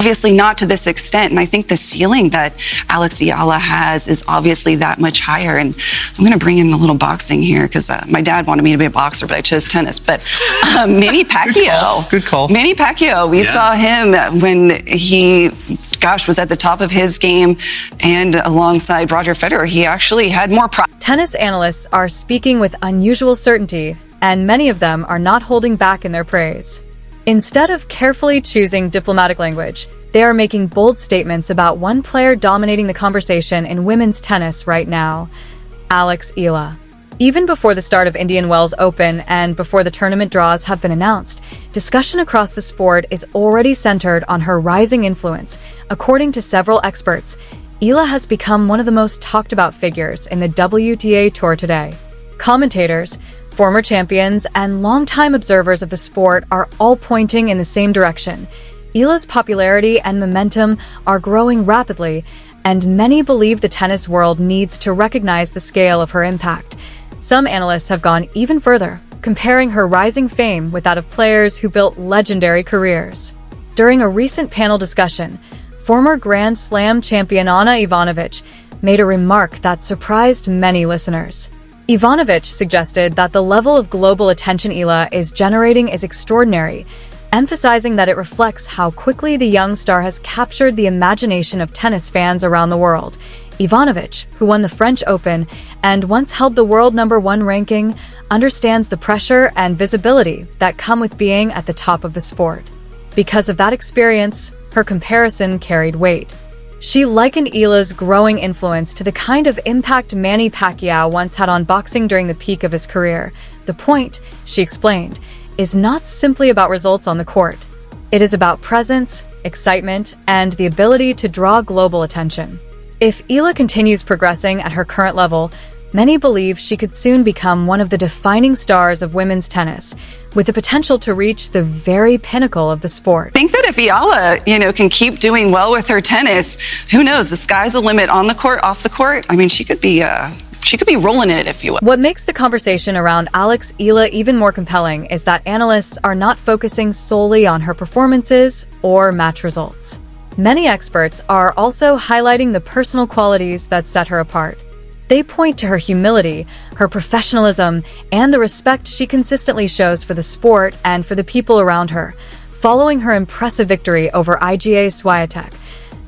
Obviously not to this extent, and I think the ceiling that Alex Eala has is obviously that much higher. And I'm going to bring in a little boxing here because my dad wanted me to be a boxer, but I chose tennis. But Manny Pacquiao. Good call. Manny Pacquiao, we saw him when he was at the top of his game, and alongside Roger Federer, he actually had more Tennis analysts are speaking with unusual certainty, and many of them are not holding back in their praise. Instead of carefully choosing diplomatic language, they are making bold statements about one player dominating the conversation in women's tennis right now, Alex Eala. Even before the start of Indian Wells Open and before the tournament draws have been announced, discussion across the sport is already centered on her rising influence. According to several experts, Eala has become one of the most talked about figures in the WTA Tour today. Commentators, former champions, and longtime observers of the sport are all pointing in the same direction. Eala's popularity and momentum are growing rapidly, and many believe the tennis world needs to recognize the scale of her impact. Some analysts have gone even further, comparing her rising fame with that of players who built legendary careers. During a recent panel discussion, former Grand Slam champion Ana Ivanovic made a remark that surprised many listeners. Ivanovic suggested that the level of global attention Eala is generating is extraordinary, emphasizing that it reflects how quickly the young star has captured the imagination of tennis fans around the world. Ivanovic, who won the French Open and once held the world #1 ranking, understands the pressure and visibility that come with being at the top of the sport. Because of that experience, her comparison carried weight. She likened Eala's growing influence to the kind of impact Manny Pacquiao once had on boxing during the peak of his career. The point, she explained, is not simply about results on the court. It is about presence, excitement, and the ability to draw global attention. If Eala continues progressing at her current level, many believe she could soon become one of the defining stars of women's tennis, with the potential to reach the very pinnacle of the sport. I think that if Eala, can keep doing well with her tennis, who knows? The sky's the limit on the court, off the court. I mean, she could be rolling in it, if you will. What makes the conversation around Alex Eala even more compelling is that analysts are not focusing solely on her performances or match results. Many experts are also highlighting the personal qualities that set her apart. They point to her humility, her professionalism, and the respect she consistently shows for the sport and for the people around her. Following her impressive victory over Iga Swiatek,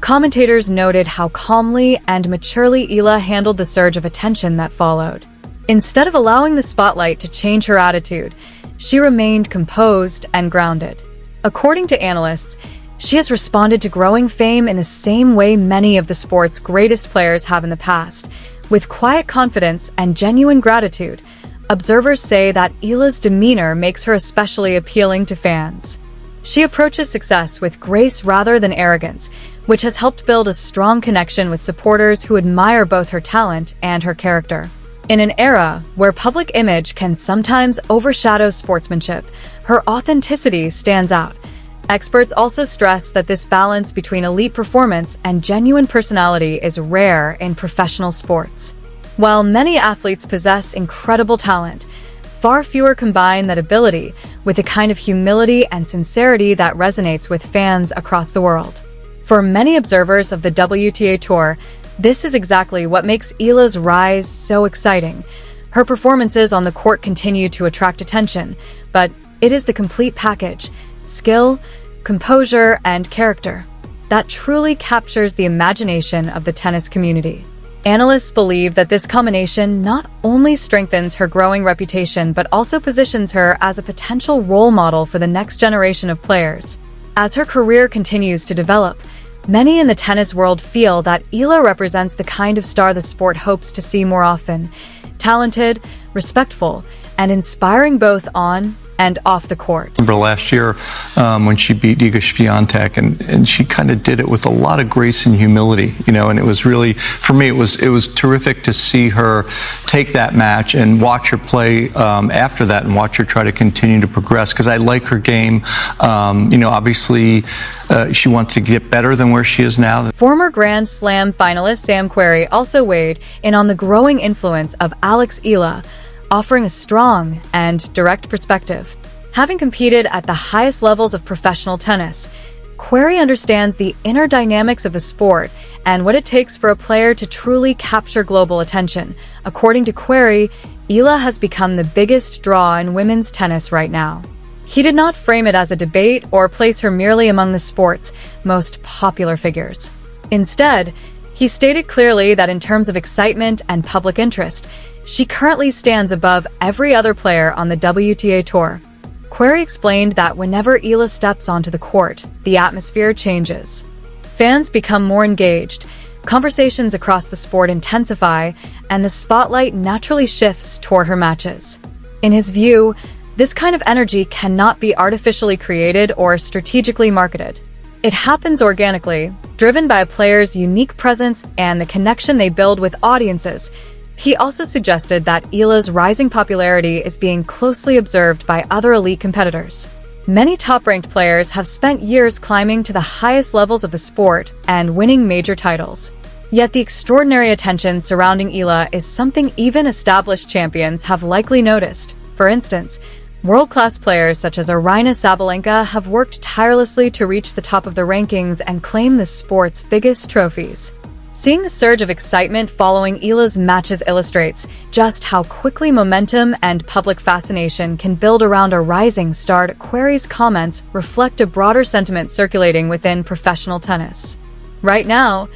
commentators noted how calmly and maturely Eala handled the surge of attention that followed. Instead of allowing the spotlight to change her attitude, she remained composed and grounded. According to analysts, she has responded to growing fame in the same way many of the sport's greatest players have in the past, with quiet confidence and genuine gratitude. Observers say that Eala's demeanor makes her especially appealing to fans. She approaches success with grace rather than arrogance, which has helped build a strong connection with supporters who admire both her talent and her character. In an era where public image can sometimes overshadow sportsmanship, her authenticity stands out. Experts also stress that this balance between elite performance and genuine personality is rare in professional sports. While many athletes possess incredible talent, far fewer combine that ability with the kind of humility and sincerity that resonates with fans across the world. For many observers of the WTA Tour, this is exactly what makes Eala's rise so exciting. Her performances on the court continue to attract attention, but it is the complete package — skill, composure, and character — that truly captures the imagination of the tennis community. Analysts believe that this combination not only strengthens her growing reputation but also positions her as a potential role model for the next generation of players. As her career continues to develop, many in the tennis world feel that Eala represents the kind of star the sport hopes to see more often: talented, respectful, and inspiring both on and off the court. I remember last year when she beat Iga Swiatek, and she kind of did it with a lot of grace and humility, and it was really, for me, it was terrific to see her take that match and watch her play after that, and watch her try to continue to progress, because I like her game. Obviously she wants to get better than where she is now. Former Grand Slam finalist Sam Querrey also weighed in on the growing influence of Alex Eala, offering a strong and direct perspective. Having competed at the highest levels of professional tennis, Query understands the inner dynamics of the sport and what it takes for a player to truly capture global attention. According to Query, Eala has become the biggest draw in women's tennis right now. He did not frame it as a debate or place her merely among the sport's most popular figures. Instead, he stated clearly that in terms of excitement and public interest, she currently stands above every other player on the WTA Tour. Query explained that whenever Eala steps onto the court, the atmosphere changes. Fans become more engaged, conversations across the sport intensify, and the spotlight naturally shifts toward her matches. In his view, this kind of energy cannot be artificially created or strategically marketed. It happens organically, driven by a player's unique presence and the connection they build with audiences. He also suggested that Eala's rising popularity is being closely observed by other elite competitors. Many top-ranked players have spent years climbing to the highest levels of the sport and winning major titles. Yet the extraordinary attention surrounding Eala is something even established champions have likely noticed. For instance, world-class players such as Aryna Sabalenka have worked tirelessly to reach the top of the rankings and claim the sport's biggest trophies. Seeing the surge of excitement following Eala's matches illustrates just how quickly momentum and public fascination can build around a rising star. Query's comments reflect a broader sentiment circulating within professional tennis. Right now,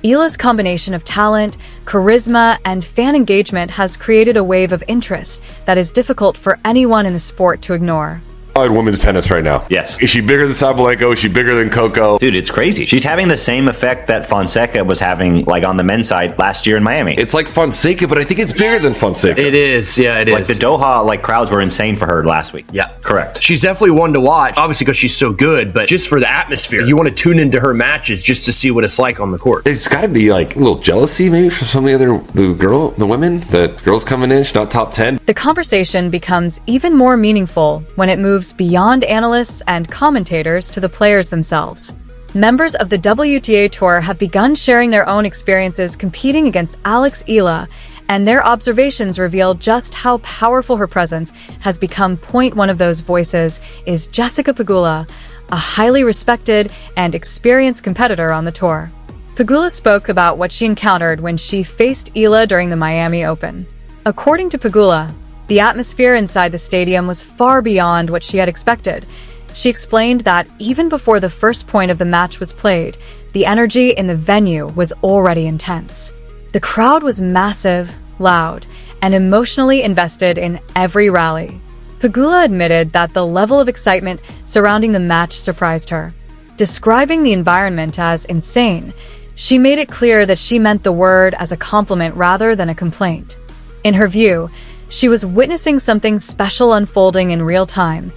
Eala's combination of talent, charisma, and fan engagement has created a wave of interest that is difficult for anyone in the sport to ignore. In women's tennis right now. Yes. Is she bigger than Sabalenka? Is she bigger than Coco? Dude, it's crazy. She's having the same effect that Fonseca was having, like, on the men's side last year in Miami. It's like Fonseca, but I think it's bigger than Fonseca. It is, yeah, it is. Like, the Doha, like, crowds were insane for her last week. Yeah. Correct. She's definitely one to watch, obviously because she's so good, but just for the atmosphere. You want to tune into her matches just to see what it's like on the court. There's got to be, like, a little jealousy maybe from some of the women, the girls coming in, she's not top 10. The conversation becomes even more meaningful when it moves beyond analysts and commentators to the players themselves. Members of the WTA Tour have begun sharing their own experiences competing against Alex Eala, and their observations reveal just how powerful her presence has become. One of those voices is Jessica Pegula, a highly respected and experienced competitor on the tour. Pegula spoke about what she encountered when she faced Eala during the Miami Open. According to Pegula, the atmosphere inside the stadium was far beyond what she had expected. She explained that even before the first point of the match was played, the energy in the venue was already intense. The crowd was massive, loud, and emotionally invested in every rally. Pegula admitted that the level of excitement surrounding the match surprised her. Describing the environment as insane, she made it clear that she meant the word as a compliment rather than a complaint. In her view, she was witnessing something special unfolding in real time.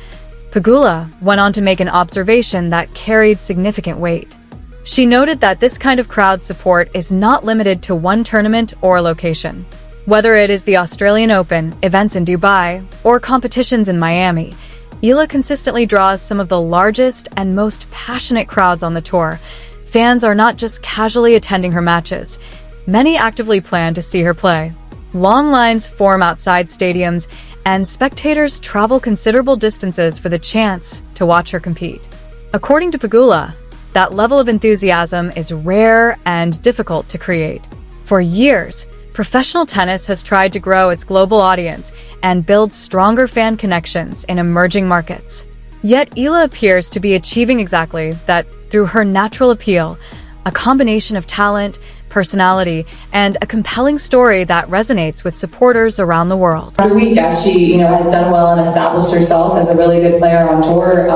Pegula went on to make an observation that carried significant weight. She noted that this kind of crowd support is not limited to one tournament or location. Whether it is the Australian Open, events in Dubai, or competitions in Miami, Eala consistently draws some of the largest and most passionate crowds on the tour. Fans are not just casually attending her matches. Many actively plan to see her play. Long lines form outside stadiums, and spectators travel considerable distances for the chance to watch her compete. According to Pegula, that level of enthusiasm is rare and difficult to create. For years, professional tennis has tried to grow its global audience and build stronger fan connections in emerging markets. Yet Eala appears to be achieving exactly that through her natural appeal, a combination of talent, personality, and a compelling story that resonates with supporters around the world. Every week, as she, has done well and established herself as a really good player on tour,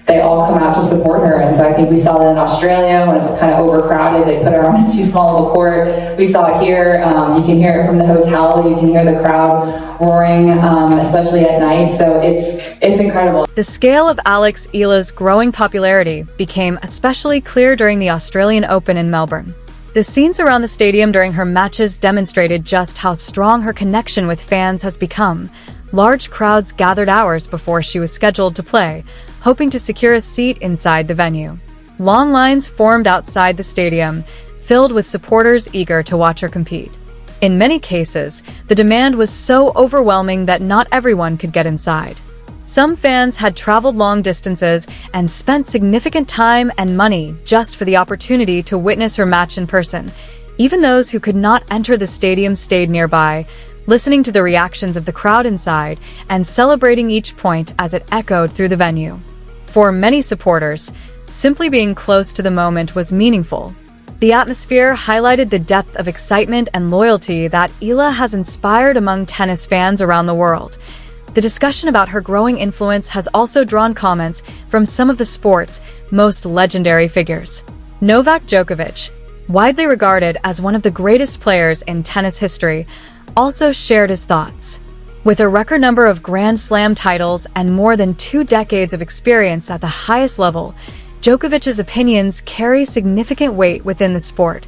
they all come out to support her. And so I think we saw that in Australia when it was kind of overcrowded. They put her on too small of a court. We saw it here. You can hear it from the hotel. You can hear the crowd roaring, especially at night. So it's incredible. The scale of Alex Eala's growing popularity became especially clear during the Australian Open in Melbourne. The scenes around the stadium during her matches demonstrated just how strong her connection with fans has become. Large crowds gathered hours before she was scheduled to play, hoping to secure a seat inside the venue. Long lines formed outside the stadium, filled with supporters eager to watch her compete. In many cases, the demand was so overwhelming that not everyone could get inside. Some fans had traveled long distances and spent significant time and money just for the opportunity to witness her match in person. Even those who could not enter the stadium stayed nearby, listening to the reactions of the crowd inside and celebrating each point as it echoed through the venue. For many supporters, simply being close to the moment was meaningful. The atmosphere highlighted the depth of excitement and loyalty that Eala has inspired among tennis fans around the world. The discussion about her growing influence has also drawn comments from some of the sport's most legendary figures. Novak Djokovic, widely regarded as one of the greatest players in tennis history, also shared his thoughts. With a record number of Grand Slam titles and more than 2 decades of experience at the highest level, Djokovic's opinions carry significant weight within the sport.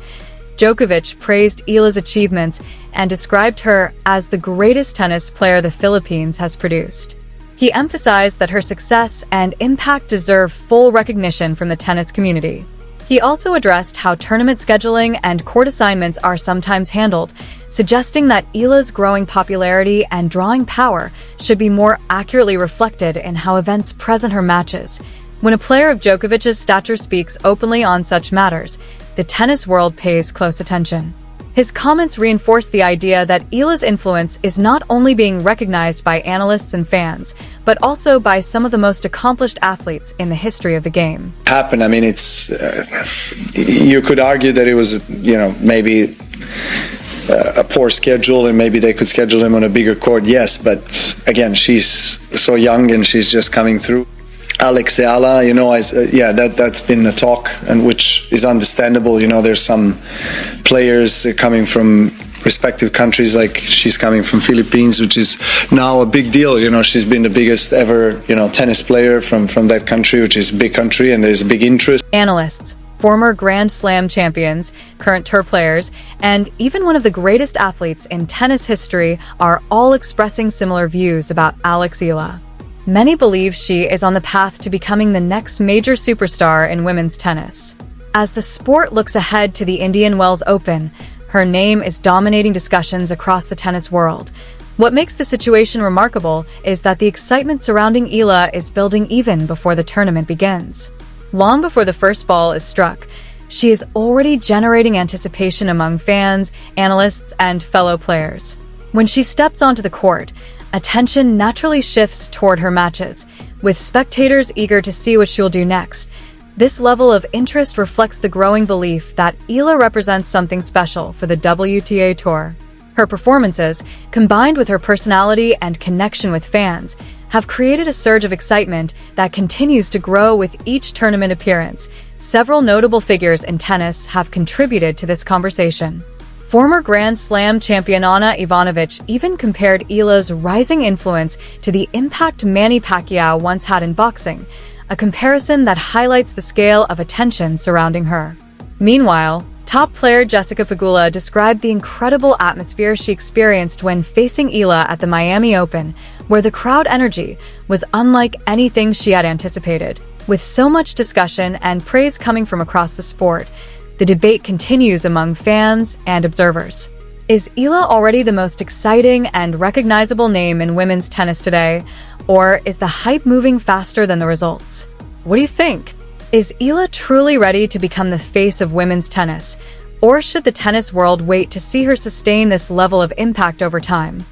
Djokovic praised Eala's achievements and described her as the greatest tennis player the Philippines has produced. He emphasized that her success and impact deserve full recognition from the tennis community. He also addressed how tournament scheduling and court assignments are sometimes handled, suggesting that Eala's growing popularity and drawing power should be more accurately reflected in how events present her matches. When a player of Djokovic's stature speaks openly on such matters, the tennis world pays close attention. His comments reinforce the idea that Eala's influence is not only being recognized by analysts and fans, but also by some of the most accomplished athletes in the history of the game. I mean, it's you could argue that it was, maybe a poor schedule, and maybe they could schedule him on a bigger court. Yes, but again, she's so young and she's just coming through. Alex Eala, that's been a talk, and which is understandable. There's some players coming from respective countries, like she's coming from Philippines, which is now a big deal. She's been the biggest ever, tennis player from that country, which is a big country, and there's a big interest. Analysts, former Grand Slam champions, current tour players, and even one of the greatest athletes in tennis history are all expressing similar views about Alex Eala. Many believe she is on the path to becoming the next major superstar in women's tennis. As the sport looks ahead to the Indian Wells Open, her name is dominating discussions across the tennis world. What makes the situation remarkable is that the excitement surrounding Eala is building even before the tournament begins. Long before the first ball is struck, she is already generating anticipation among fans, analysts, and fellow players. When she steps onto the court, attention naturally shifts toward her matches, with spectators eager to see what she'll do next. This level of interest reflects the growing belief that Eala represents something special for the WTA Tour. Her performances, combined with her personality and connection with fans, have created a surge of excitement that continues to grow with each tournament appearance. Several notable figures in tennis have contributed to this conversation. Former Grand Slam champion Ana Ivanovic even compared Eala's rising influence to the impact Manny Pacquiao once had in boxing, a comparison that highlights the scale of attention surrounding her. Meanwhile, top player Jessica Pegula described the incredible atmosphere she experienced when facing Eala at the Miami Open, where the crowd energy was unlike anything she had anticipated. With so much discussion and praise coming from across the sport, the debate continues among fans and observers. Is Eala already the most exciting and recognizable name in women's tennis today, or is the hype moving faster than the results? What do you think? Is Eala truly ready to become the face of women's tennis, or should the tennis world wait to see her sustain this level of impact over time?